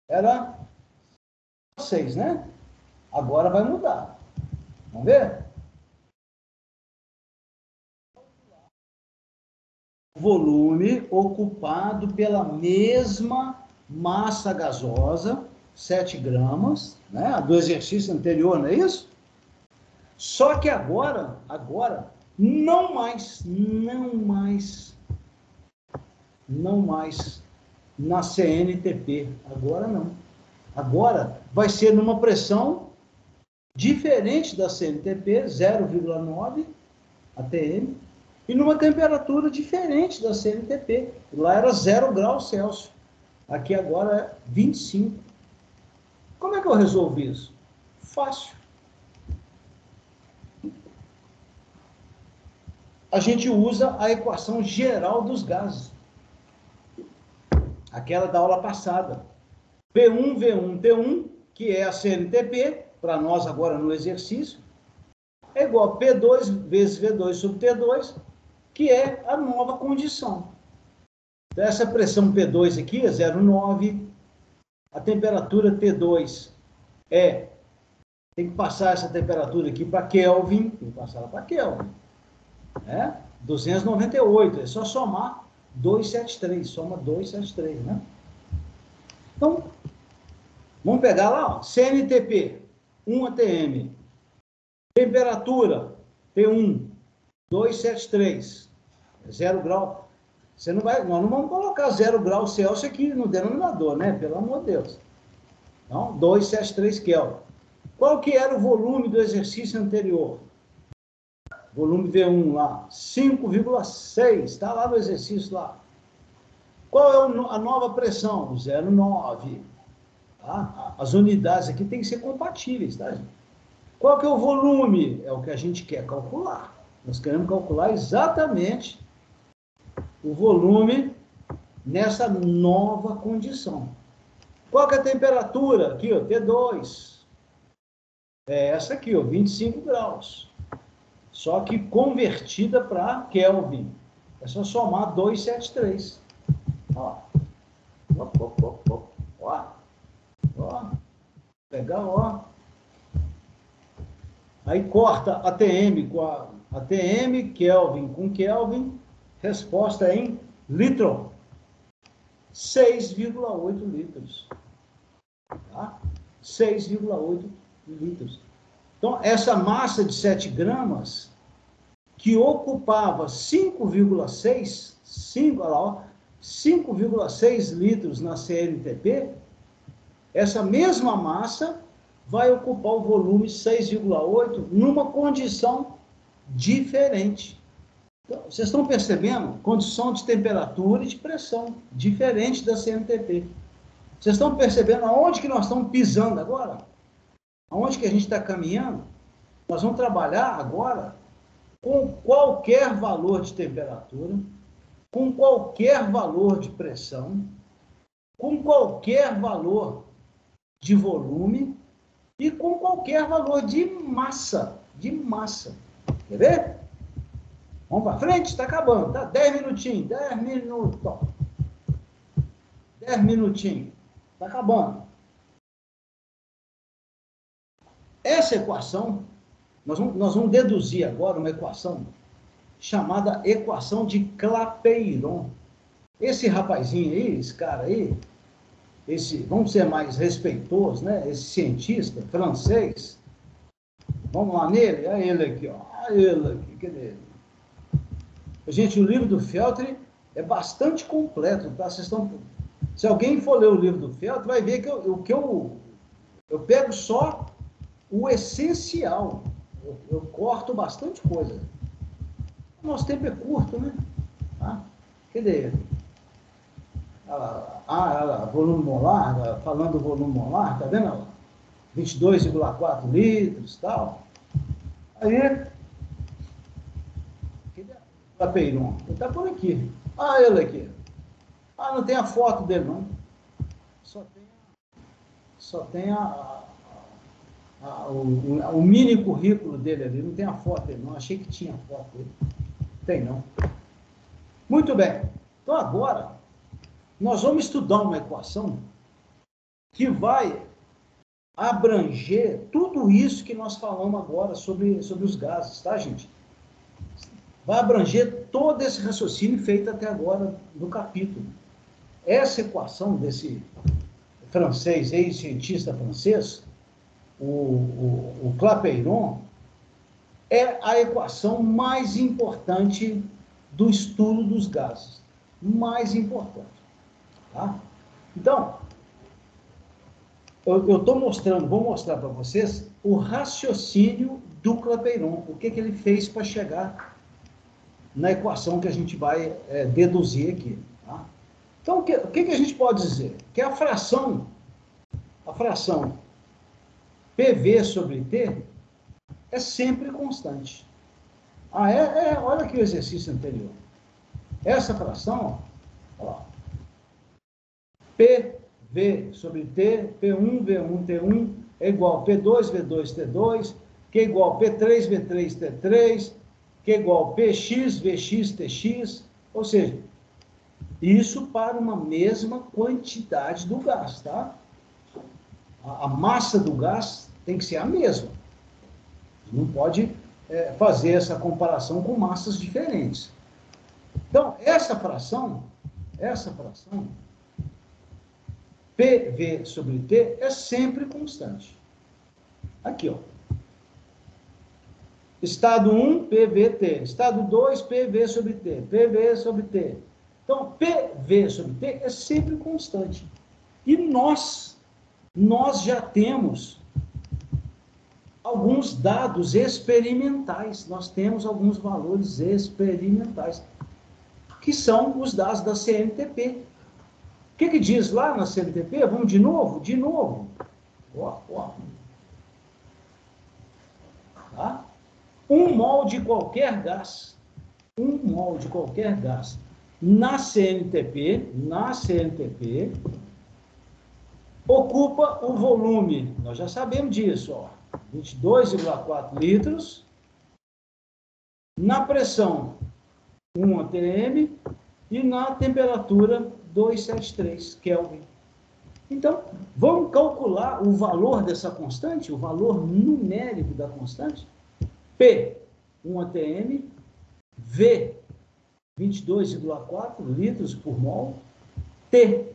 Speaker 1: Era 6, né? Agora vai mudar. Vamos ver? Volume ocupado pela mesma massa gasosa, 7 gramas, né? A do exercício anterior, não é isso? Só que agora, não mais na CNTP. Agora não. Agora vai ser numa pressão diferente da CNTP, 0,9 atm, e numa temperatura diferente da CNTP. Lá era 0 graus Celsius. Aqui agora é 25. Como é que eu resolvo isso? Fácil. A gente usa a equação geral dos gases. Aquela da aula passada. P1, V1, T1, que é a CNTP, para nós agora no exercício, é igual a P2 vezes V2 sobre T2, que é a nova condição. Então, essa pressão P2 aqui é 0,9, a temperatura T2 tem que passar essa temperatura aqui para Kelvin, tem que passar ela para Kelvin, 298, é só somar 273, soma 273, né? Então, vamos pegar lá, ó, CNTP, 1 atm, temperatura T1, 273, 0 grau. Nós não vamos colocar 0 grau Celsius aqui no denominador, né? Pelo amor de Deus. Então, 273 Kelvin. Qual que era o volume do exercício anterior? Volume V1 lá, 5,6, está lá no exercício lá. Qual é a nova pressão? 0,9. Tá? As unidades aqui têm que ser compatíveis, tá, gente? Qual que é o volume? É o que a gente quer calcular. Nós queremos calcular exatamente o volume nessa nova condição. Qual que é a temperatura? Aqui, ó, T2. É essa aqui, ó, 25 graus. Só que convertida para Kelvin. É só somar 273. Ó. Ó. Pegar, ó. Aí corta ATM com ATM, Kelvin com Kelvin. Resposta em litro. 6,8 litros. Tá? 6,8 litros. Então, essa massa de 7 gramas, que ocupava 5,6 litros na CNTP, essa mesma massa vai ocupar o volume 6,8 numa condição diferente. Então, vocês estão percebendo? Condição de temperatura e de pressão diferente da CNTP. Vocês estão percebendo aonde que nós estamos pisando agora? Aonde que a gente está caminhando? Nós vamos trabalhar agora com qualquer valor de temperatura, com qualquer valor de pressão, com qualquer valor de volume e com qualquer valor de massa. Quer ver? Vamos para frente? Está acabando, tá? 10 minutinhos, 10 minutos. 10 minutinhos. Está acabando. Essa equação Nós vamos deduzir agora uma equação chamada equação de Clapeyron. Esse rapazinho aí, esse cara aí, vamos ser mais respeitosos, né? Esse cientista francês, vamos lá nele, olha ele aqui, ó. Olha ele aqui, cadê? Gente, o livro do Feltri é bastante completo, tá? Se alguém for ler o livro do Feltri, vai ver que eu pego só o essencial. Eu corto bastante coisa. O nosso tempo é curto, né? Tá? Cadê ele? Volume molar, falando do volume molar, tá vendo? 22,4 litros e tal. Aí, cadê o Clapeyron? Ele tá por aqui. Ele aqui. Não tem a foto dele, não. Só tem o mini currículo dele ali, não tem a foto dele, não. Achei que tinha a foto dele. Tem, não. Muito bem. Então, agora, nós vamos estudar uma equação que vai abranger tudo isso que nós falamos agora sobre os gases, tá, gente? Vai abranger todo esse raciocínio feito até agora no capítulo. Essa equação desse francês, ex-cientista francês, o Clapeyron, é a equação mais importante do estudo dos gases. Mais importante. Tá? Então, eu vou mostrar para vocês o raciocínio do Clapeyron, o que ele fez para chegar na equação que a gente vai deduzir aqui. Tá? Então, o que a gente pode dizer? Que a fração PV sobre T é sempre constante. Olha aqui o exercício anterior. Essa fração, ó, PV sobre T, P1, V1, T1, é igual a P2, V2, T2, que é igual a P3, V3, T3, que é igual a PX, VX, TX, ou seja, isso para uma mesma quantidade do gás, tá? A massa do gás tem que ser a mesma. Não pode fazer essa comparação com massas diferentes. Então, essa fração, PV sobre T, é sempre constante. Aqui, ó. Estado 1, PVT. Estado 2, PV sobre T. PV sobre T. Então, PV sobre T é sempre constante. E nós já temos alguns dados experimentais. Nós temos alguns valores experimentais, que são os dados da CNTP. O que diz lá na CNTP? Vamos de novo? De novo. Ó. Tá? 1 mol de qualquer gás. 1 mol de qualquer gás. Na CNTP, ocupa o volume. Nós já sabemos disso, ó. 22,4 litros. Na pressão, 1 atm. E na temperatura, 273 Kelvin. Então, vamos calcular o valor dessa constante, o valor numérico da constante. P, 1 atm. V, 22,4 litros por mol. T,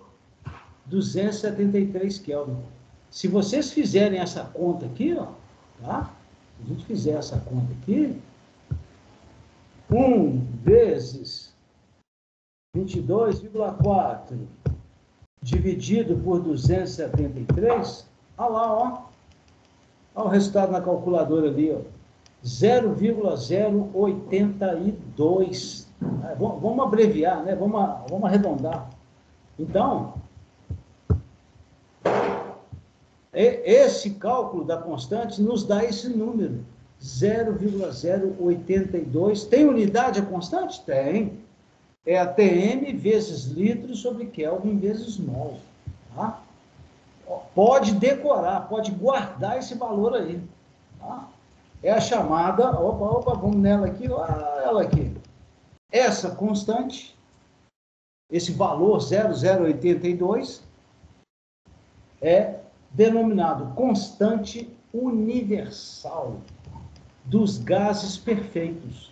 Speaker 1: 273 Kelvin. Se vocês fizerem essa conta aqui, ó, tá? Se a gente fizer essa conta aqui, 1 vezes 22,4 dividido por 273, olha lá, ó. Olha o resultado na calculadora ali, ó. 0,082. Vamos abreviar, né? Vamos arredondar. Então, esse cálculo da constante nos dá esse número, 0,082. Tem unidade a constante? Tem. É ATM vezes litro sobre Kelvin vezes mol. Tá? Pode decorar, pode guardar esse valor aí. Tá? É a chamada, vamos nela aqui, olha ela aqui. Essa constante, esse valor 0,082, é denominado constante universal. dos gases perfeitos.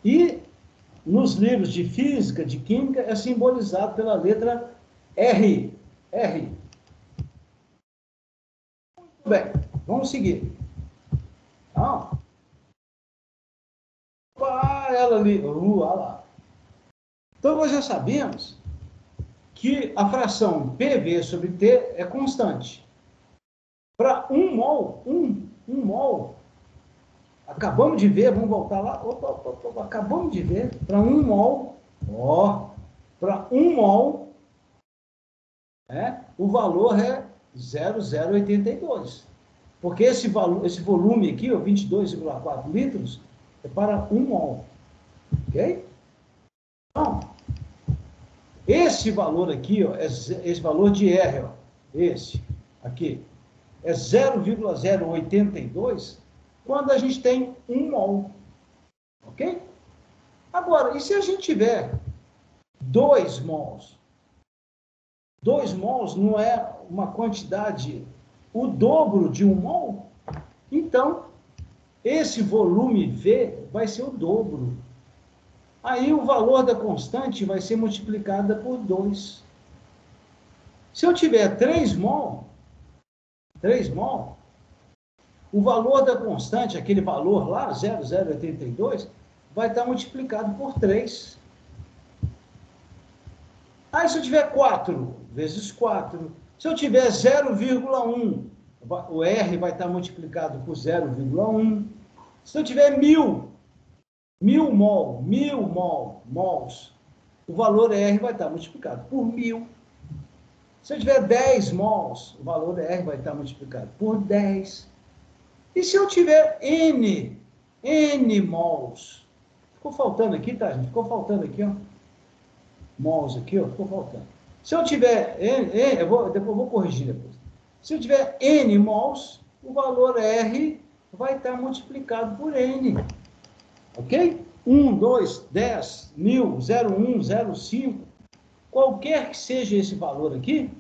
Speaker 1: E nos livros de física, de química, é simbolizado pela letra R. R. Muito bem, vamos seguir. Então, ela ali, olha lá. Então, nós já sabemos que a fração PV sobre T é constante. Para 1 mol, 1 mol, acabamos de ver, vamos voltar lá, acabamos de ver, para 1 mol, para 1 mol, o valor é 0,082. Porque esse volume aqui, 22,4 litros, é para 1 mol. Ok? Então, esse valor aqui, esse valor de R, esse aqui, é 0,082 quando a gente tem 1 mol. Ok? Agora, e se a gente tiver 2 mols? 2 mols não é uma quantidade, o dobro de 1 mol? Então, esse volume V vai ser o dobro. Aí o valor da constante vai ser multiplicada por 2. Se eu tiver 3 mol, o valor da constante, aquele valor lá, 0,082, vai estar multiplicado por 3. Aí se eu tiver 4 vezes 4, se eu tiver 0,1, o R vai estar multiplicado por 0,1. Se eu tiver 1000 mols, o valor R vai estar multiplicado por 1000. Se eu tiver 10 mols, o valor R vai estar multiplicado por 10. E se eu tiver N mols, ficou faltando aqui, tá, gente? Ficou faltando aqui, ó. Mols aqui, ó, ficou faltando. Se eu tiver depois eu vou corrigir depois. Se eu tiver N mols, o valor R vai estar multiplicado por N. Ok? 1, 2, 10, 1000, 0,1, 0,5, qualquer que seja esse valor aqui,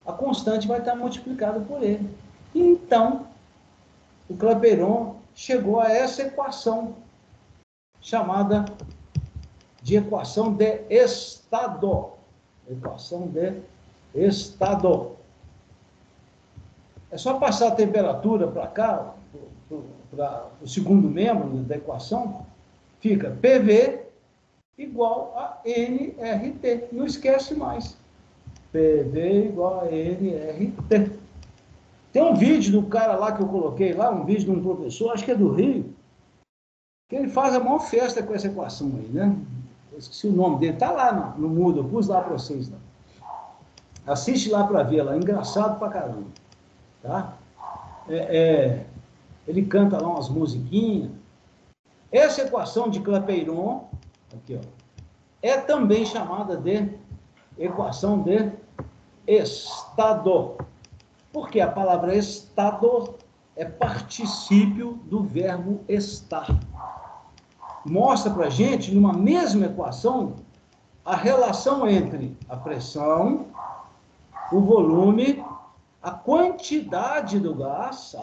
Speaker 1: a constante vai estar multiplicada por ele. Então, o Clapeyron chegou a essa equação, chamada de equação de estado. Equação de estado. É só passar a temperatura para cá, para o segundo membro da equação, fica PV igual a nRT. Não esquece mais. PV igual a nRT. Tem um vídeo do cara lá que eu coloquei lá, um vídeo de um professor, acho que é do Rio, que ele faz a maior festa com essa equação aí, né? Eu esqueci o nome dele, tá lá no Moodle, eu pus lá para vocês. Lá. Assiste lá para ver, lá, engraçado pra caramba. Tá? Ele canta lá umas musiquinhas. Essa equação de Clapeyron, aqui, ó, é também chamada de equação de estado. Porque a palavra estado é particípio do verbo estar. Mostra para a gente, numa mesma equação, a relação entre a pressão, o volume, a quantidade do gás.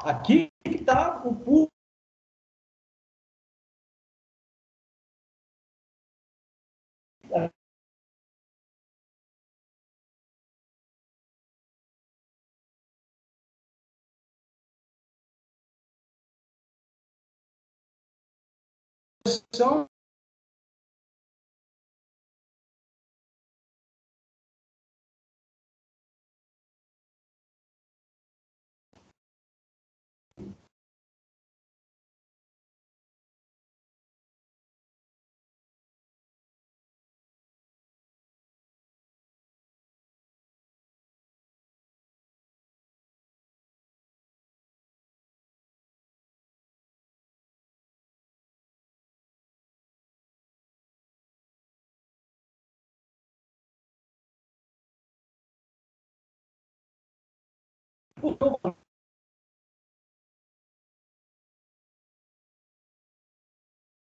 Speaker 1: Aqui está o puro. Pressão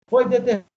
Speaker 1: foi determinada